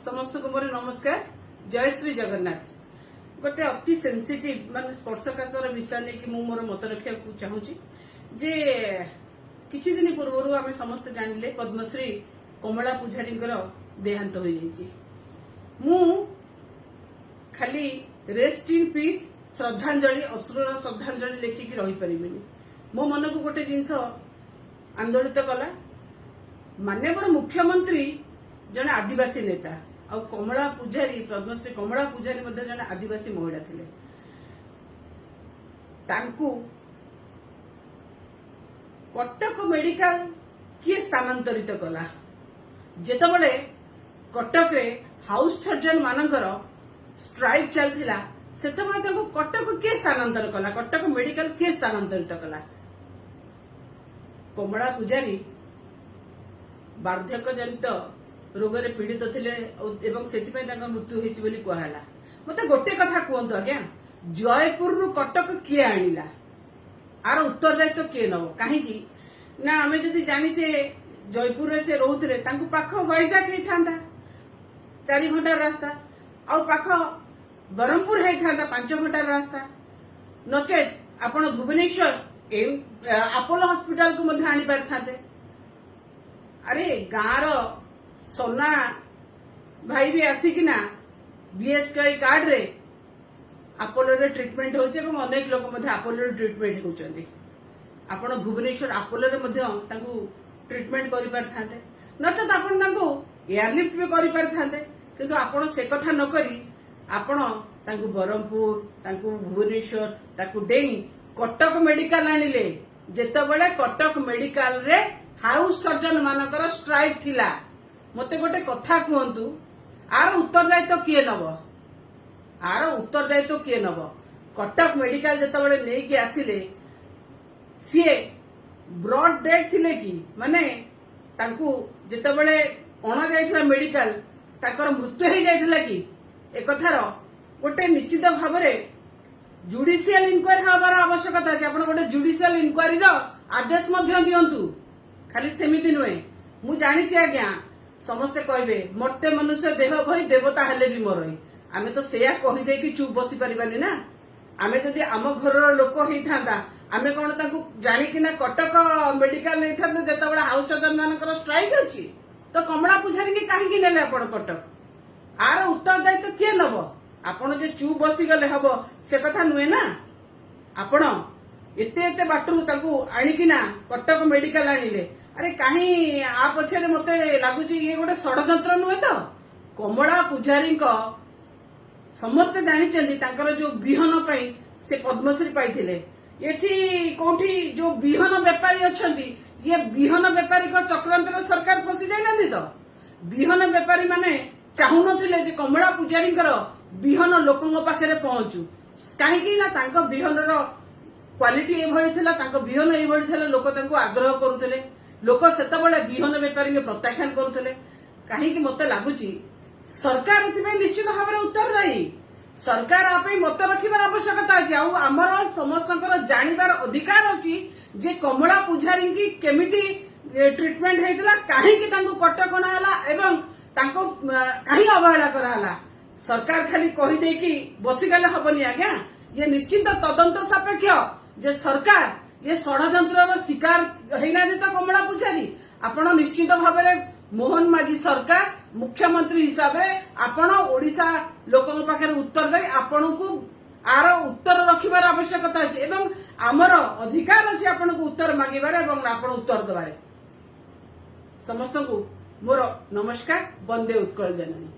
समस्त को मोर नमस्कार। जय श्री जगन्नाथ। गोटे अति सेंसिटिव मान स्पर्शकातर विषय नहीं कि मोर मत रखा चाहूँगी जे किछि दिन पूर्व आम समस्त जानिले पद्मश्री कमला पूजारी देहांत हो जाइए। मु खाली रेस्ट इन पीस श्रद्धांजलि अश्रुर श्रद्धांजलि लेखिकी रही पारिबिनी। मो मन को गोटे जिनस आंदोलित कला माननीय मुख्यमंत्री जने आदिवासी नेता आ कमला पूजारी पद्मश्री कमला पूजारी जने आदिवासी महिला थिले। तांकु कटक मेडिकल किए स्थानांतरित कला जेतबले कटक रे हाउस सर्जन मानकर स्ट्राइक चलथिला सेतबले तांकु कटक किए स्थानांतर कला कटक मेडिकल किए स्थानांतरित कला। कमला पूजारी वार्धक्य जनित रोग रे पीड़ित थिले एवं सेतिपय तांका मृत्यु होईची बोली कहला। मते गोटे कथा कहंतु आज्ञा जयपुर रु कटक किए आनिला आर उत्तरदायित्व किए नबो काहेकि ना आमे जदि जानिचे जयपुर रे से रहउतले तांकु पाख वैजाग हे थांदा 4 घंटा रास्ता आ पाख बरमपुर हे थांदा 5 घंटा रास्ता नचेत आपण भुवनेश्वर अपोलो हॉस्पिटल को मध्ये आनी पार थांते। अरे गाँव सोना भाई भी आसिकिना बीएसके कार्ड रे अपोलो रे ट्रीटमेंट होचे एवं अनेक लोक मध्ये अपोलो रे ट्रीटमेंट होचंदी। आपण भुवनेश्वर अपोलो रे मध्ये तांकू ट्रीटमेंट करि पार थांते नचत आपण तांकू एयरलिफ्ट भी करि पार थांते किंतु आपण से कथा न करी आपण तांकू बरमपुर तांकू भुवनेश्वर ताकू डेई कटक मेडिकल आनिले जेतबेले कटक मेडिकल रे हाउस सर्जन मानकर स्ट्राइक थिला। मते गोटे कथा कहंतु आर उत्तरदायित्व किए नब कटक मेडिकल जेतबेले नेकी आसिले सीए ब्रॉड डेथ थिले कि माने तांकू जेतबेले अणा जायथिला मेडिकल ताकर मृत्यु हे जायथिला कि ए कथार गोटे निश्चित भाव में जुडिशियल इनक्वारी हबार आवश्यकता अछि। आपण गोटे जुडिशियल इनक्वारी रो आदेश मध्य दियंतु खाली सेमिति नुहे। मु जानिछि आज्ञा समस्ते कहबे मरते मनुष्य देह भई देवता हेले भी मरई आमे तो सेया कहि दे कि चुप बसी परिबानी ना। आमे जदि आम घरर लोक हेई थांदा आमे कोन ताकू जानि कि ना कटक मेडिकल नै थांदा जेतबेला हाउस सर्जन मानकर स्ट्राइक अछि तो कमला पूजारी के काहे कि नेले आपण कटक आर उत्तरदायित्व किए नबो। आपण जे चुप बसी गले हबो से कथा नुहे ना। आपण एते एते बाटरू ताकू आनिकिना कटक मेडिकल आनिले अरे कहीं आ पछरे मते लागुची ये गोटे षडयंत्र नुहे तो। कमला पूजारी समस्ते जानिचंदी तांकर जो बिहन पई से पद्मश्री पाइथिले एठी कोठी जो बिहन व्यापारी अछंती ये बिहन व्यापारी को चक्रांतर सरकार फसी जाय नथि तो। बिहन व्यापारी माने चाहू नथिले जे कमला पूजारी बिहन लोकंग पाखरे पहुंचू काहेकि ना तांको बिहनर क्वालिटी ए भଳି थिला तांको बिहन ए भଳି थिला लोक तांको आग्रह करूथिले लोक सेतबेले बिहन व्यापारी के प्रत्याख्यान करूथिले काहेकि मते लागुची सरकार एथिबे निश्चित भाव में उत्तरदायी। सरकार आपे मत रखिबार आवश्यकता अछि आ हमर समस्तकर जानिबार अधिकार अछि जे कमला पूजारी की केमिति ट्रीटमेंट हेतिला काहेकि तांको कटकणा हला एवं तांको काहे अवहेला कराला। सरकार खाली कहि दे कि बसी गले हबनी आज्ञा ये निश्चित तदंत सापेक्ष जे सरकार ये षडयंत्र शिकार हैना तो कमला पूजारी आपण निश्चित भाव में मोहन माझी सरकार मुख्यमंत्री हिसाब से आपण ओडिशा लोकन पाखे उत्तर दे आपण को आर उत्तर रखिबार आवश्यकता अछि एवं आमर अधिकार अछि आपण को उत्तर मागिबार एवं आपण उत्तर देबार। समस्त को मोर नमस्कार। वंदे उत्कल जननी।